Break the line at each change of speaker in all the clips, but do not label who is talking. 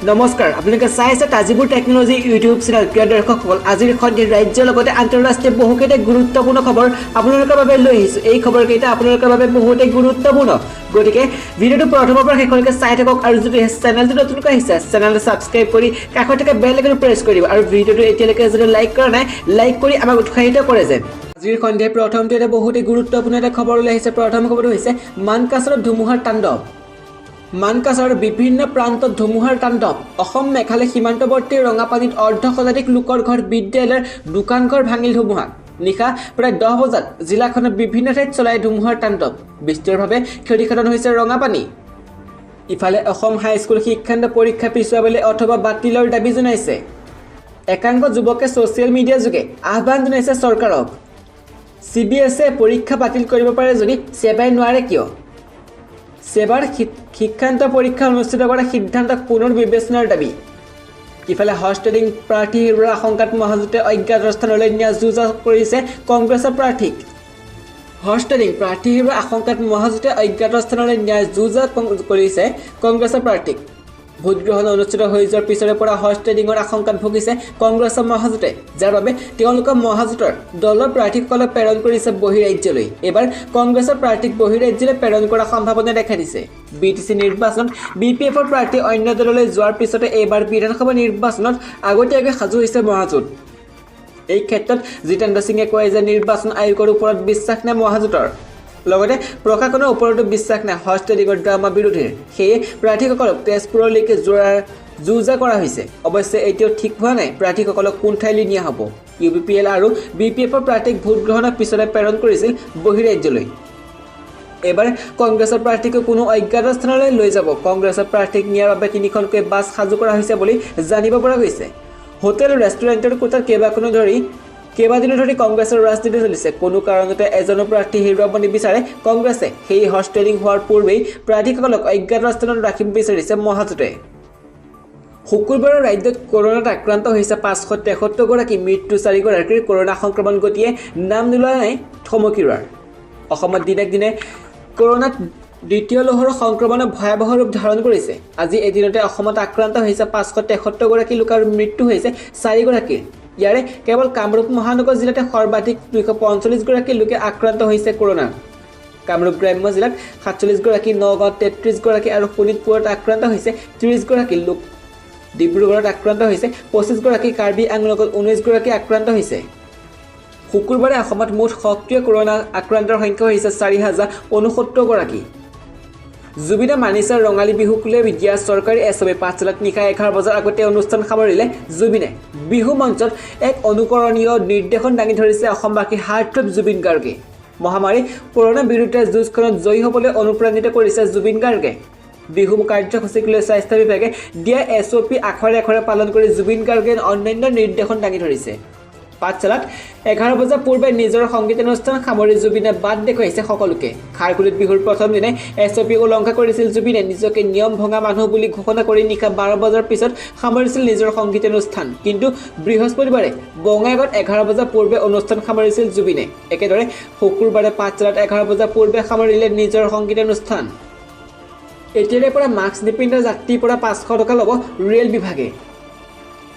নমস্কাৰ আপোনালোকে চাই আছে তাজিবুৰ টেকনলজি ইউটিউব চেনেল প্ৰিয় দৰ্শকসকল আজিৰ সন্ধিয়া ৰাজ্যৰ লগতে আন্তঃৰাষ্ট্ৰীয় বহুকেইটা গুৰুত্বপূৰ্ণ খবৰ আপোনালোকৰ বাবে লৈ আহিছোঁ এই খবৰকেইটা আপোনালোকৰ বাবে বহুতে গুৰুত্বপূৰ্ণ গতিকে ভিডিঅ'টো প্ৰথমৰ পৰা শেষলৈকে চাই থাকক আৰু যদি চেনেলটো নতুনকৈ আহিছে চেনেলটো ছাবস্ক্ৰাইব কৰি কাষত থকা বেল আইকন প্ৰেছ কৰিব আৰু ভিডিঅ'টো এতিয়ালৈকে যদি লাইক কৰা নাই লাইক কৰি আমাক উৎসাহিত কৰে যেন আজিৰ সন্ধিয়া প্ৰথমটো এটা বহুতে গুৰুত্বপূৰ্ণ এটা খবৰ লৈ আহিছে প্ৰথম খবৰটো হৈছে মানকাছাৰত ধুমুহাৰ তাণ্ডৱ মানকাছাৰৰ বিভিন্ন প্ৰান্তত ধুমুহাৰ তাণ্ডৱ অসম মেঘালয় সীমান্তৱৰ্তী ৰঙাপানীত অৰ্ধশতাধিক লোকৰ ঘৰ বিদ্যালয়ৰ দোকানঘৰ ভাঙিল ধুমুহাত নিশা প্ৰায় 10 বজাত জিলাখনৰ বিভিন্ন ঠাইত চলাই ধুমুহাৰ তাণ্ডৱ বিস্তৃতভাৱে ক্ষতিসাধন হৈছে ৰঙাপানী ইফালে অসম হাইস্কুল শিক্ষান্ত পৰীক্ষা পিছুৱাবলৈ অথবা বাতিলৰ দাবী জনাইছে একাংশ যুৱকে ছ'চিয়েল মিডিয়া যোগে আহ্বান জনাইছে চৰকাৰক CBSE পৰীক্ষা বাতিল কৰিব পাৰে যদি সেবাই নোৱাৰে কিয় সেবাৰ শিক্ষান্ত পৰীক্ষা অনুষ্ঠিত কৰাৰ সিদ্ধান্তক পুনৰ বিবেচনাৰ দাবী ইফালে হষ্টেলিং প্ৰাৰ্থীৰ আশংকাত মহাজোঁটে অজ্ঞাত স্থানলৈ নিয়া যুঁজ কৰিছে কংগ্ৰেছৰ প্ৰাৰ্থীক হষ্টেলিং প্ৰাৰ্থীৰ আশংকাত মহাজোঁটে অজ্ঞাত স্থানলৈ নিয়া যুঁজ কৰিছে কংগ্ৰেছৰ প্ৰাৰ্থীক ভোটগ্ৰহণ অনুষ্ঠিত হৈ যোৱাৰ পিছৰে পৰা হষ্টেলিঙৰ আশংকাত ভুগিছে কংগ্ৰেছৰ মহাজোঁটে যাৰ বাবে তেওঁলোকৰ মহাজোঁটৰ দলৰ প্ৰাৰ্থীসকলক প্ৰেৰণ কৰিছে বহিৰাজ্যলৈ এবাৰ কংগ্ৰেছৰ প্ৰাৰ্থীক বহিৰাজ্যলৈ প্ৰেৰণ কৰাৰ সম্ভাৱনা দেখা দিছে BTC নিৰ্বাচনত BPFৰ প্ৰাৰ্থী অন্য দললৈ যোৱাৰ পিছতে এইবাৰ বিধানসভা নিৰ্বাচনত আগতীয়াকৈ সাজু হৈছে মহাজোঁট এই ক্ষেত্ৰত জিতেন্দ্ৰ সিঙে কয় যে নিৰ্বাচন আয়োগৰ ওপৰত বিশ্বাস নাই মহাজোঁটৰ লগতে প্ৰশাসনৰ ওপৰতো বিশ্বাস নাই হষ্টেলিঙৰ ড্ৰামা বিৰোধীৰ সেয়ে প্ৰাৰ্থীসকলক তেজপুৰলৈকে যুঁজা কৰা হৈছে অৱশ্যে এতিয়াও ঠিক হোৱা নাই প্ৰাৰ্থীসকলক কোন ঠাইলৈ নিয়া হ'ব UPPL আৰু BPFৰ প্ৰাৰ্থীক ভোট গ্ৰহণৰ পিছতে প্ৰেৰণ কৰিছিল বহিৰাজ্যলৈ এবাৰ কংগ্ৰেছৰ প্ৰাৰ্থীক কোনো অজ্ঞাত স্থানলৈ লৈ যাব কংগ্ৰেছৰ প্ৰাৰ্থীক নিয়াৰ বাবে 3খনকৈ বাছ সাজু কৰা হৈছে বুলি জানিব পৰা গৈছে হোটেল ৰেষ্টুৰেণ্টৰ কোঠাত কেইবাদিনো ধৰি কংগ্ৰেছৰ ৰাজনীতি চলিছে কোনো কাৰণতে এজনো প্ৰাৰ্থী হেৰুৱাব নিবিচাৰে কংগ্ৰেছে সেই হষ্টেলিং হোৱাৰ পূৰ্বেই প্ৰাৰ্থীসকলক অজ্ঞাত স্থানত ৰাখিব বিচাৰিছে মহাজোঁটে শুকুৰবাৰৰ ৰাজ্যত কৰোনাত আক্ৰান্ত হৈছে 573 গৰাকী মৃত্যু 4 গৰাকীৰ কৰোনা সংক্ৰমণ গতিয়ে নাম নোলোৱা নাই থমকিৰোৱাৰ অসমত দিনক দিনে কৰোনাত দ্বিতীয় লহৰৰ সংক্ৰমণে ভয়াৱহ ৰূপ ধাৰণ কৰিছে আজি এদিনতে অসমত আক্ৰান্ত হৈছে 573 গৰাকী লোক আৰু মৃত্যু হৈছে 4 গৰাকীৰ ইয়াৰে কেৱল কামৰূপ মহানগৰ জিলাতে সৰ্বাধিক 245 গৰাকী লোকে আক্ৰান্ত হৈছে কৰোনাত কামৰূপ গ্ৰাম্য জিলাত 47 গৰাকী নগাঁৱত 33 গৰাকী আৰু শোণিতপুৰত আক্ৰান্ত হৈছে 30 গৰাকী লোক ডিব্ৰুগড়ত আক্ৰান্ত হৈছে 25 গৰাকী কাৰ্বি আংলঙত 19 গৰাকী আক্ৰান্ত হৈছে শুকুৰবাৰে অসমত মুঠ সক্ৰিয় কৰোনা আক্ৰান্তৰ সংখ্যা হৈছে 4069 গৰাকী জুবিনা মানিছাৰ ৰঙালী বিহুক লৈ দিয়া চৰকাৰী এছএমে পাঠশালাত নিশা 11 বজাৰ আগতে অনুষ্ঠান সামৰিলে জুবিনে বিহু মঞ্চত এক অনুকৰণীয় নিৰ্দেশন দাঙি ধৰিছে অসমবাসীৰ হাৰ্টথ্ৰব জুবিন গাৰ্গে মহামাৰী কৰোনা বিৰুদ্ধে যুঁজখনত জয়ী হ'বলৈ অনুপ্ৰাণিত কৰিছে জুবিন গাৰ্গে বিহু কাৰ্যসূচীক লৈ স্বাস্থ্য বিভাগে দিয়া SOP আখৰে পালন কৰি জুবিন গাৰ্গে অন্যান্য নিৰ্দেশন দাঙি ধৰিছে পাঠশালাত 11 বজাৰ পূৰ্বে নিজৰ সংগীতানুষ্ঠান সামৰি জুবিনে বাদ দেখুৱাইছে সকলোকে খাৰকুলিত বিহুৰ প্ৰথম দিনে SOP উলংঘা কৰিছিল জুবিনে নিজকে নিয়ম ভঙা মানুহ বুলি ঘোষণা কৰি নিশা 12 বজাৰ পিছত সামৰিছিল নিজৰ সংগীতানুষ্ঠান কিন্তু বৃহস্পতিবাৰে বঙাইগাঁৱত 11 বজাৰ পূৰ্বে অনুষ্ঠান সামৰিছিল জুবিনে একেদৰে শুকুৰবাৰে পাঠশালাত 11 বজাৰ পূৰ্বে সামৰিলে নিজৰ সংগীতানুষ্ঠান এতিয়াৰে পৰা মাস্ক নিপিন্ধা যাত্ৰীৰ পৰা 500 টকা ল'ব ৰেল বিভাগে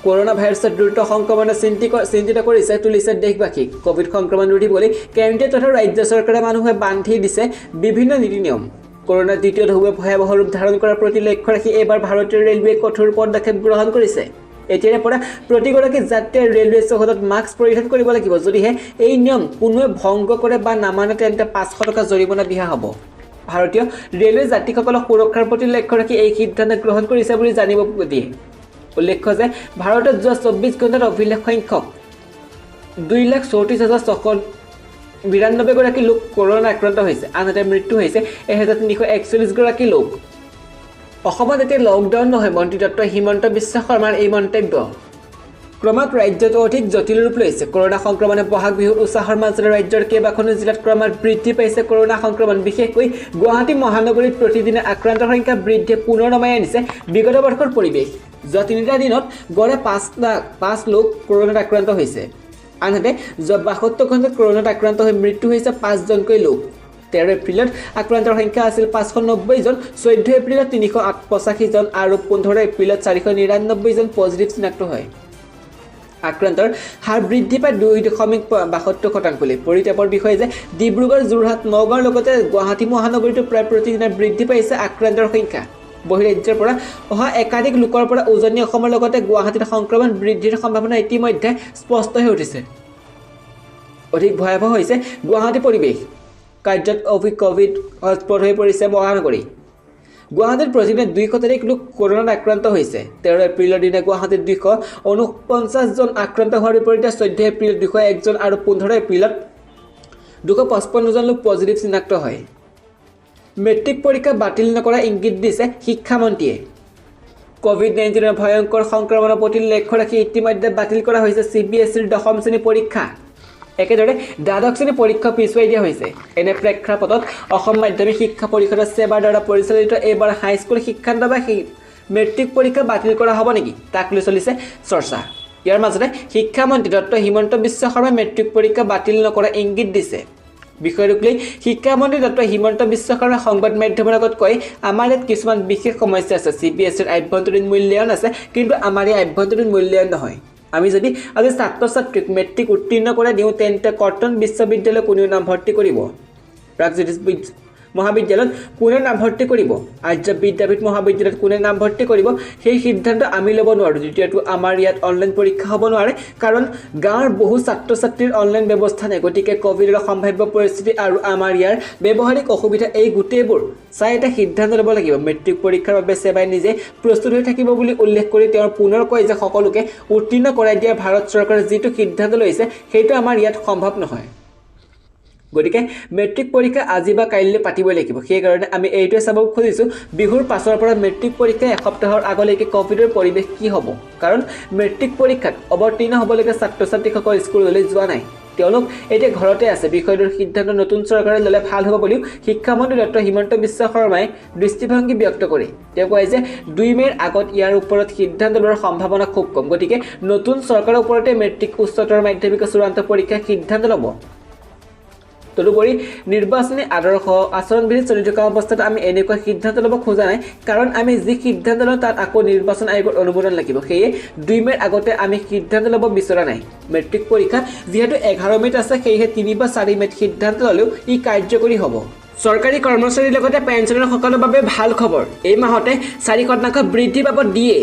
কৰোনা ভাইৰাছৰ দ্ৰুত সংক্ৰমণে চিন্তিত কৰিছে তুলিছে দেশবাসীক কোভিড সংক্ৰমণ ৰোধিবলৈ কেন্দ্ৰীয় তথা ৰাজ্য চৰকাৰে মানুহে বান্ধি দিছে বিভিন্ন নীতি নিয়ম কৰোনাৰ দ্বিতীয় ঢৌৱে ভয়াৱহ ৰূপ ধাৰণ কৰাৰ প্ৰতি লক্ষ্য ৰাখি এইবাৰ ভাৰতীয় ৰেলৱে কঠোৰ পদক্ষেপ গ্ৰহণ কৰিছে এতিয়াৰে পৰা প্ৰতিগৰাকী যাত্ৰীয়ে ৰেলৱে চৌহদত মাস্ক পৰিধান কৰিব লাগিব যদিহে এই নিয়ম কোনোৱে ভংগ কৰে বা নামানে তেন্তে 500 টকা জৰিমনা বিহা হ'ব ভাৰতীয় ৰেলৱে যাত্ৰীসকলক সুৰক্ষাৰ প্ৰতি লক্ষ্য ৰাখি এই সিদ্ধান্ত গ্ৰহণ কৰিছে বুলি জানিব দিয়ে উল্লেখ্য যে ভাৰতত যোৱা 24 ঘণ্টাত অভিলেখ সংখ্যক 2,34,692 গৰাকী লোক কৰোনা আক্ৰান্ত হৈছে আনহাতে মৃত্যু হৈছে 1,341 গৰাকী লোক অসমত এতিয়া লকডাউন নহয় মন্ত্ৰী ডক্টৰ হিমন্ত বিশ্ব শৰ্মাৰ এই মন্তব্য ক্ৰমাৎ ৰাজ্যত অধিক জটিল ৰূপ লৈছে কৰোনা সংক্ৰমণে বহাগ বিহুৰ উৎসাহৰ মাজতে ৰাজ্যৰ কেইবাখনো জিলাত ক্ৰমাৎ বৃদ্ধি পাইছে কৰোনা সংক্ৰমণ বিশেষকৈ গুৱাহাটী মহানগৰীত প্ৰতিদিনে আক্ৰান্তৰ সংখ্যা বৃদ্ধিয়ে পুনৰ নমাই আনিছে বিগত বৰ্ষৰ পৰিৱেশ যোৱা 3টা দিনত গড়ে 5 লোক কৰোনাত আক্ৰান্ত হৈছে আনহাতে যোৱা 72 ঘণ্টাত কৰোনাত আক্ৰান্ত হৈ মৃত্যু হৈছে 5জনকৈ লোক 13 এপ্ৰিলত আক্ৰান্তৰ সংখ্যা আছিল 590 জন 14 এপ্ৰিলত 385 জন আৰু 15 এপ্ৰিলত 499 জন পজিটিভ চিনাক্ত হয় আক্ৰান্তৰ হাৰ বৃদ্ধি পায় 2.72% পৰিতাপৰ বিষয়ে যে ডিব্ৰুগড় যোৰহাট নগাঁৱৰ লগতে গুৱাহাটী মহানগৰীতো প্ৰায় প্ৰতিদিনে বৃদ্ধি পাইছে আক্ৰান্তৰ সংখ্যা বহিৰাজ্যৰ পৰা অহা একাধিক লোকৰ পৰা উজনি অসমৰ লগতে গুৱাহাটীত সংক্ৰমণ বৃদ্ধিৰ সম্ভাৱনা ইতিমধ্যে স্পষ্ট হৈ উঠিছে অধিক ভয়াবহ হৈছে গুৱাহাটী পৰিৱেশ কাৰ্যত কোভিড হটস্পট হৈ পৰিছে মহানগৰী গুৱাহাটীত প্ৰতিদিনে 200 লোক কৰোনাত আক্ৰান্ত হৈছে 13 এপ্ৰিলৰ দিনা গুৱাহাটীত 249 জন আক্ৰান্ত হোৱাৰ বিপৰীতে 14 এপ্ৰিলত 201 জন আৰু 15 এপ্ৰিলত 255 জন লোক পজিটিভ চিনাক্ত হয় মেট্ৰিক পৰীক্ষা বাতিল নকৰা ইংগিত দিছে শিক্ষামন্ত্ৰীয়ে কোভিড-19 ভয়ংকৰ সংক্ৰমণৰ প্ৰতি লক্ষ্য ৰাখি ইতিমধ্যে বাতিল কৰা হৈছে CBSEৰ 10ম শ্ৰেণী পৰীক্ষা একেদৰে দ্বাদশ শ্ৰেণী পৰীক্ষা পিছুৱাই দিয়া হৈছে এনে প্ৰেক্ষাপটত অসম মাধ্যমিক শিক্ষা পৰিষদৰ সেৱাৰ দ্বাৰা পৰিচালিত এইবাৰ হাইস্কুল শিক্ষান্ত বা মেট্ৰিক পৰীক্ষা বাতিল কৰা হ'ব নেকি তাক লৈ চলিছে চৰ্চা ইয়াৰ মাজতে শিক্ষামন্ত্ৰী ডক্টৰ হিমন্ত বিশ্ব শৰ্মাই মেট্ৰিক পৰীক্ষা বাতিল নকৰা ইংগিত দিছে বিষয়টোক লৈ শিক্ষামন্ত্ৰী ডক্টৰ হিমন্ত বিশ্ব শৰ্মাই সংবাদ মাধ্যমৰ আগত কয় আমাৰ ইয়াত কিছুমান বিশেষ সমস্যা আছে CBSEৰ আভ্যন্তৰীণ মূল্যায়ন আছে কিন্তু আমাৰ এই আভ্যন্তৰীণ মূল্যায়ন নহয় আমি যদি আজি ছাত্ৰ-ছাত্ৰীক মেট্ৰিক উত্তীৰ্ণ কৰে দিওঁ তেন্তে কটন বিশ্ববিদ্যালয় কোনেও নাম ভৰ্তি কৰিব প্ৰাগজ্যোতিষ মহাবিদ্যালয়ত কোনে নাম ভৰ্তি কৰিব আৰ্য বিদ্যাপীঠ মহাবিদ্যালয়ত কোনে নাম ভৰ্তি কৰিব সেই সিদ্ধান্ত আমি ল'ব নোৱাৰোঁ দ্বিতীয়টো আমাৰ ইয়াত অনলাইন পৰীক্ষা হ'ব নোৱাৰে কাৰণ গাঁৱৰ বহু ছাত্ৰ-ছাত্ৰীৰ অনলাইন ব্যৱস্থা নাই গতিকে কোভিডৰ সম্ভাৱ্য পৰিস্থিতি আৰু আমাৰ ইয়াৰ ব্যৱহাৰিক অসুবিধা এই গোটেইবোৰ চাই এটা সিদ্ধান্ত ল'ব লাগিব মেট্ৰিক পৰীক্ষাৰ বাবে সেৱাই নিজে প্ৰস্তুত হৈ থাকিব বুলি উল্লেখ কৰি তেওঁ পুনৰ কয় যে সকলোকে উত্তীৰ্ণ কৰাই দিয়া ভাৰত চৰকাৰে যিটো সিদ্ধান্ত লৈছে সেইটো আমাৰ ইয়াত সম্ভৱ নহয় গতিকে মেট্ৰিক পৰীক্ষা আজি বা কাইলৈ পাতিবই লাগিব সেইকাৰণে আমি এইটোৱে চাব খুজিছোঁ বিহুৰ পাছৰ পৰা মেট্ৰিক পৰীক্ষা এসপ্তাহৰ আগলৈকে কোভিডৰ পৰিৱেশ কি হ'ব কাৰণ মেট্ৰিক পৰীক্ষাত অৱতীৰ্ণ হ'বলৈকে ছাত্ৰ-ছাত্ৰীসকল স্কুললৈ যোৱা নাই তেওঁলোক এতিয়া ঘৰতে আছে বিষয়টোৰ সিদ্ধান্ত নতুন চৰকাৰে ল'লে ভাল হ'ব বুলিও শিক্ষামন্ত্ৰী ডক্টৰ হিমন্ত বিশ্ব শৰ্মাই দৃষ্টিভংগী ব্যক্ত কৰে তেওঁ কয় যে 2 মেৰ আগত ইয়াৰ ওপৰত সিদ্ধান্ত লোৱাৰ সম্ভাৱনা খুব কম গতিকে নতুন চৰকাৰৰ ওপৰতে মেট্ৰিক উচ্চতৰ মাধ্যমিক চূড়ান্ত পৰীক্ষা সিদ্ধান্ত ল'ব তদুপৰি নিৰ্বাচনী আদৰ্শ আচৰণবিধি চলি থকা অৱস্থাত আমি এনেকুৱা সিদ্ধান্ত ল'ব খোজা নাই কাৰণ আমি যি সিদ্ধান্ত লওঁ তাত আকৌ নিৰ্বাচন আয়োগৰ অনুমোদন লাগিব সেয়ে 2 মেৰ আগতে আমি সিদ্ধান্ত ল'ব বিচৰা নাই মেট্ৰিক পৰীক্ষা যিহেতু 11 মেত আছে সেয়ে 3 বা 4 মেত সিদ্ধান্ত ল'লেও ই কাৰ্যকৰী হ'ব চৰকাৰী কৰ্মচাৰীৰ লগতে পেঞ্চনাৰসকলৰ বাবে ভাল খবৰ এই মাহতে 4% বৃদ্ধি পাব দিয়ে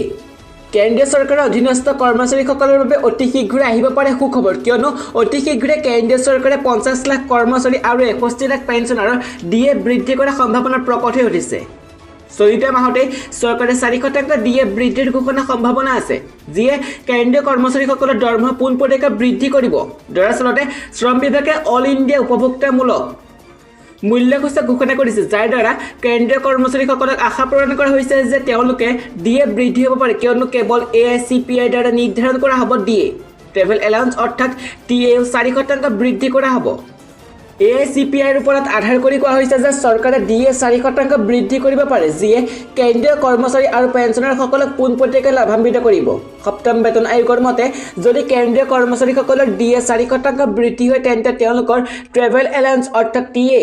কেন্দ্ৰীয় চৰকাৰৰ অধীনস্থ কৰ্মচাৰীসকলৰ বাবে অতি শীঘ্ৰে আহিব পাৰে সুখবৰ কিয়নো অতি শীঘ্ৰে কেন্দ্ৰীয় চৰকাৰে 50 লাখ কৰ্মচাৰী আৰু 61 লাখ পেঞ্চনাৰৰ ডিএ বৃদ্ধি কৰাৰ সম্ভাৱনা প্ৰকট হৈ উঠিছে চলিত মাহতে চৰকাৰে 4% ডিএ বৃদ্ধিৰ ঘোষণা সম্ভাৱনা আছে যিয়ে কেন্দ্ৰীয় কৰ্মচাৰীসকলৰ দৰমহা পোনপটীয়াকৈ বৃদ্ধি কৰিব দৰাচলতে শ্ৰম বিভাগে অল ইণ্ডিয়া উপভোক্তামূলক মূল্যসূচক ঘোষণা কৰিছে যাৰ দ্বাৰা কেন্দ্ৰীয় কৰ্মচাৰীসকলক আশা প্ৰদান কৰা হৈছে যে তেওঁলোকে ডিএ বৃদ্ধি হ'ব পাৰে কিয়নো কেৱল AICPI দ্বাৰা নিৰ্ধাৰণ কৰা হ'ব ডিএ ট্ৰেভেল এলাউন্স অৰ্থাৎ টিএ 4% বৃদ্ধি কৰা হ'ব AICPIৰ ওপৰত আধাৰ কৰি কোৱা হৈছে যে চৰকাৰে ডিএ 4% বৃদ্ধি কৰিব পাৰে যিয়ে কেন্দ্ৰীয় কৰ্মচাৰী আৰু পেঞ্চনাৰসকলক পোনপটীয়াকৈ লাভান্বিত কৰিব সপ্তম বেতন আয়োগৰ মতে যদি কেন্দ্ৰীয় কৰ্মচাৰীসকলৰ ডিএ 4% বৃদ্ধি হয় তেন্তে তেওঁলোকৰ ট্ৰেভেল এলাউন্স অৰ্থাৎ টিএ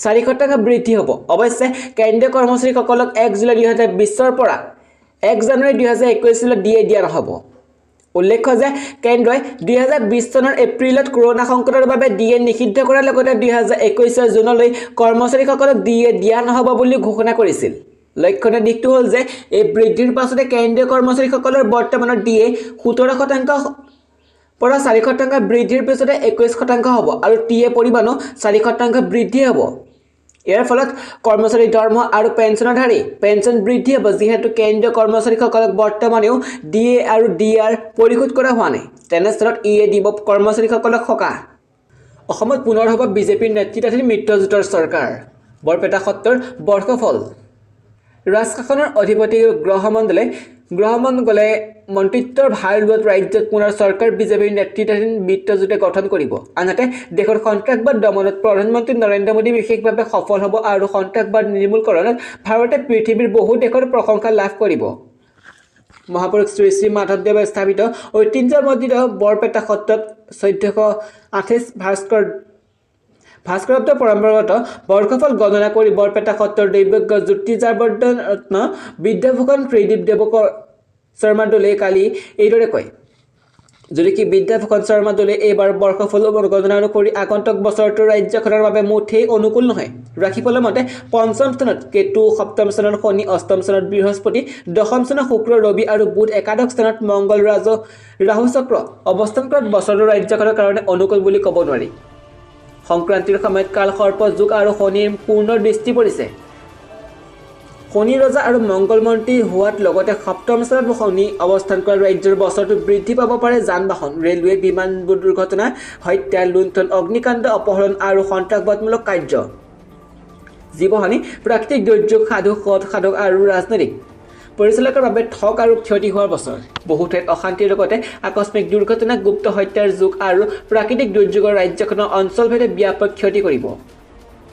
4% বৃদ্ধি হ'ব অৱশ্যে কেন্দ্ৰীয় কৰ্মচাৰীসকলক 1 জুলাই 2020 পৰা 1 জানুৱাৰী 2021 লৈ ডিএ দিয়া নহ'ব উল্লেখ্য যে কেন্দ্ৰই 2020 চনৰ এপ্ৰিলত কৰোনা সংকটৰ বাবে ডিএ নিষিদ্ধ কৰাৰ লগতে 2021 জুনলৈ কৰ্মচাৰীসকলক ডিএ দিয়া নহ'ব বুলি ঘোষণা কৰিছিল লক্ষণীয় দিশটো হ'ল যে এই বৃদ্ধিৰ পাছতে কেন্দ্ৰীয় কৰ্মচাৰীসকলৰ বৰ্তমানৰ ডিএ 17% পৰা 4% বৃদ্ধিৰ পিছতে 21% হ'ব আৰু টিএ পৰিমাণো 4% বৃদ্ধি হ'ব ইয়াৰ ফলত কৰ্মচাৰী দৰমহা আৰু পেঞ্চনধাৰী পেঞ্চন বৃদ্ধি হ'ব যিহেতু কেন্দ্ৰীয় কৰ্মচাৰীসকলক বৰ্তমানেও ডিএ আৰু ডিআৰ পৰিশোধ কৰা হোৱা নাই তেনেস্থলত ইয়ে দিব কৰ্মচাৰীসকলক সকাহ অসমত পুনৰ হ'ব বিজেপিৰ নেতৃত্বাধীন মিত্ৰজোঁটৰ চৰকাৰ বৰপেটা সত্ৰৰ বৰ্ষফল ৰাজশাসনৰ অধিপতি গ্ৰহমণ্ডলে মন্ত্ৰিত্বৰ ভাৰ লোৱাত ৰাজ্যত পুনৰ চৰকাৰ বিজেপিৰ নেতৃত্বাধীন মিত্ৰজোঁটে গঠন কৰিব আনহাতে দেশৰ সন্ত্ৰাসবাদ দমনত প্ৰধানমন্ত্ৰী নৰেন্দ্ৰ মোদী বিশেষভাৱে সফল হ'ব আৰু সন্ত্ৰাসবাদ নিৰ্মূলকৰণত ভাৰতে পৃথিৱীৰ বহু দেশৰ প্ৰশংসা লাভ কৰিব মহাপুৰুষ শ্ৰী শ্ৰী মাধৱদেৱে স্থাপিত ঐতিহ্যমণ্ডিত বৰপেটা সত্ৰত 1428 ভাস্কৰত্ব পৰম্পৰাগত বৰ্ষফল গণনা কৰি বৰপেটা সত্ৰৰ দৈৱজ্ঞ জ্যোতিৰ্যাবৰ্ধন ৰত্ন বিদ্যাভূষণ ত্ৰিদীপ দেৱকৰ শৰ্মা দলে কালি এইদৰে কয় যদি কি বিদ্যাভূষণ শৰ্মা দলে এইবাৰ বৰ্ষফল গণনা অনুসৰি আগন্তুক বছৰটো ৰাজ্যখনৰ বাবে মুঠেই অনুকূল নহয় ৰাশিফলৰ মতে পঞ্চম স্থানত কেতু সপ্তম স্থানত শনি অষ্টম স্থানত বৃহস্পতি দশম স্থানত শুক্ৰ ৰবি আৰু বুধ একাদশ স্থানত মংগল ৰাহু চক্ৰ অৱস্থান কৰাত বছৰটো ৰাজ্যখনৰ কাৰণে অনুকূল বুলি ক'ব নোৱাৰি সংক্ৰান্তিৰ সময়ত কাল সৰ্প যোগ আৰু শনিৰ পূৰ্ণ দৃষ্টি পৰিছে শনি ৰজা আৰু মংগল মন্ত্ৰী হোৱাত লগতে সপ্তম স্থানত শনি অৱস্থান কৰা ৰাজ্যৰ বছৰটো বৃদ্ধি পাব পাৰে যান বাহন ৰেলৱে বিমান দুৰ্ঘটনা হত্যা লুণ্ঠন অগ্নিকাণ্ড অপহৰণ আৰু সন্ত্ৰাসবাদমূলক কাৰ্য জীৱহানি প্ৰাকৃতিক দুৰ্যোগ সাধক আৰু ৰাজনৈতিক পৰিচালকৰ বাবে ঠগ আৰু ক্ষতি হোৱাৰ বছৰ বহু ঠাইত অশান্তিৰ লগতে আকস্মিক দুৰ্ঘটনা গুপ্ত হত্যাৰ যুগ আৰু প্ৰাকৃতিক দুৰ্যোগৰ ৰাজ্যখনৰ অঞ্চলভেদে ব্যাপক ক্ষতি কৰিব